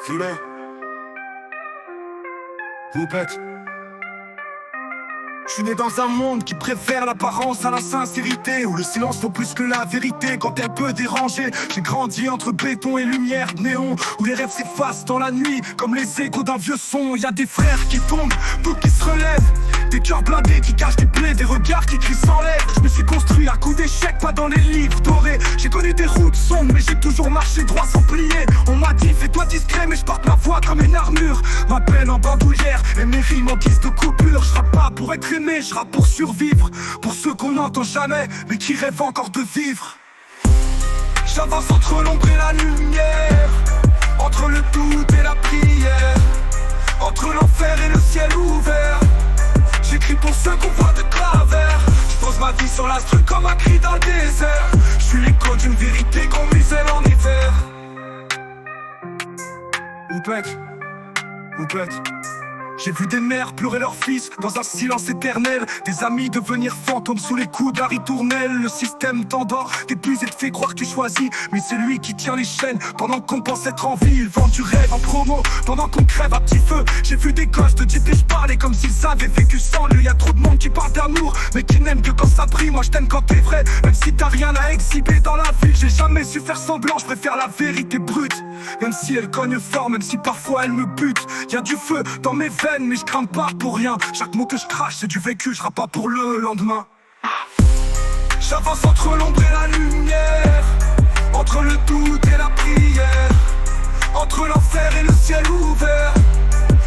Filet. Répète. Je suis né dans un monde qui préfère l'apparence à la sincérité, où le silence vaut plus que la vérité quand elle peut déranger. J'ai grandi entre béton et lumière néon, où les rêves s'effacent dans la nuit comme les échos d'un vieux son. Y a des frères qui tombent, d'autres qui se relèvent, des cœurs blindés qui cachent des plaies, des regards qui crient sans lèvres. Je me suis construit à coups d'échecs, pas dans les livres dorés. J'ai connu des routes sombres, mais j'ai toujours marché droit sans plier. On m'a dit fais-toi discret, mais je porte ma voix comme une armure. Ma peine en bandoulière et mes rimes en guise de coupure. Je rappe pas pour être aimé, je rappe pour survivre. Pour ceux qu'on n'entend jamais, mais qui rêvent encore de vivre. J'avance entre l'ombre et la lumière, entre le doute et la prière, entre l'enfer et le ciel ouvert. J'écris pour ceux qu'on voit de travers. Je pose ma vie sur l'instru comme un cri dans le désert. Je suis l'écho d'une vérité qu'on muselle en hiver. Oupette. J'ai vu des mères pleurer leurs fils dans un silence éternel, des amis devenir fantômes sous les coups d'un ritournelle. Le système t'endort, t'épuise et te fait croire que tu choisis, mais c'est lui qui tient les chaînes pendant qu'on pense être en vie. Il vend du rêve en promo pendant qu'on crève à petit feu. J'ai vu des gosses de dire je parlais comme s'ils avaient vécu sans lui. Y'a trop de monde qui parle d'amour, mais qui n'aime que quand ça brille. Moi je t'aime quand t'es vrai, même si t'as rien à exhiber dans la vie. J'ai jamais su faire semblant, je préfère la vérité brute. Même si elle cogne fort, même si parfois elle me bute. Y'a du feu dans mes veines, mais je crains pas pour rien. Chaque mot que je crache c'est du vécu, je rappe pas pour le lendemain. J'avance entre l'ombre et la lumière, entre le doute et la prière, entre l'enfer et le ciel ouvert.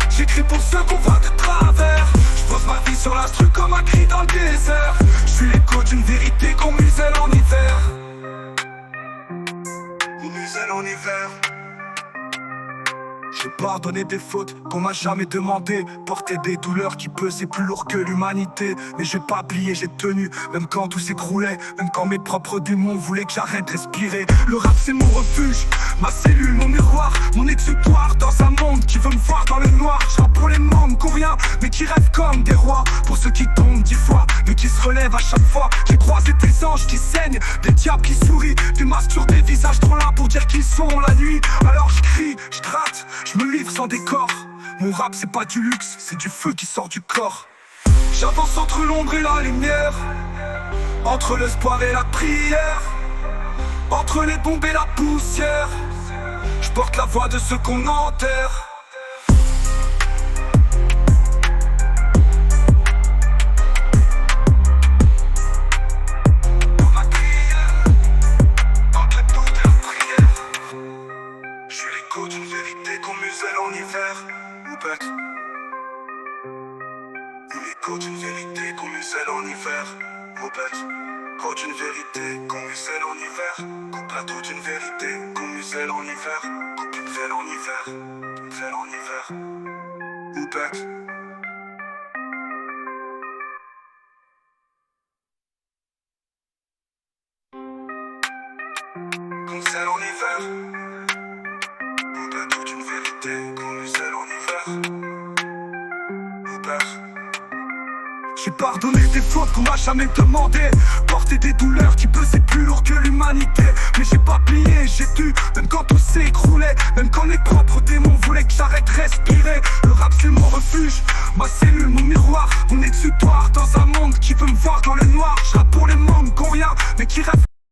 J'écris pour ceux qu'on voit de travers. Je pose ma vie sur l'instru comme un cri dans le désert. Je suis l'écho d'une vérité qu'on muselle en hiver. On muselle en hiver. J'ai pardonné des fautes qu'on m'a jamais demandé, porter des douleurs qui pesaient plus lourd que l'humanité. Mais j'ai pas plié, j'ai tenu, même quand tout s'écroulait, même quand mes propres démons voulaient que j'arrête de respirer. Le rap c'est mon refuge, ma cellule, mon miroir, mon exutoire dans un monde qui veut me voir dans le noir. Je rappe pour les membres qu'on vient, mais qui rêvent comme des rois, pour ceux qui tombent 10 fois, mais qui se relèvent à chaque fois. J'ai croisé des anges qui saignent, des diables qui sourient, des masques sur des visages trop là pour dire qu'ils sont la nuit. Alors je crie, je gratte, je me livre sans décor. Mon rap c'est pas du luxe, c'est du feu qui sort du corps. J'avance entre l'ombre et la lumière, entre l'espoir et la prière, entre les bombes et la poussière. Je porte la voix de ceux qu'on enterre. D'une vérité qu'on muselle en hiver. Oupette. L'écho d'une vérité qu'on muselle en hiver. Oupette. Code d'une vérité qu'on muselle en hiver. Plateau d'une vérité qu'on muselle en hiver. Muselle en hiver. Muselle en hiver. Oupette. Muselle en hiver. Toute une vérité qu'on muselle en hiver. J'ai pardonné des fautes qu'on m'a jamais demandé, porter des douleurs qui pesaient plus lourd que l'humanité. Mais j'ai pas plié, j'ai dû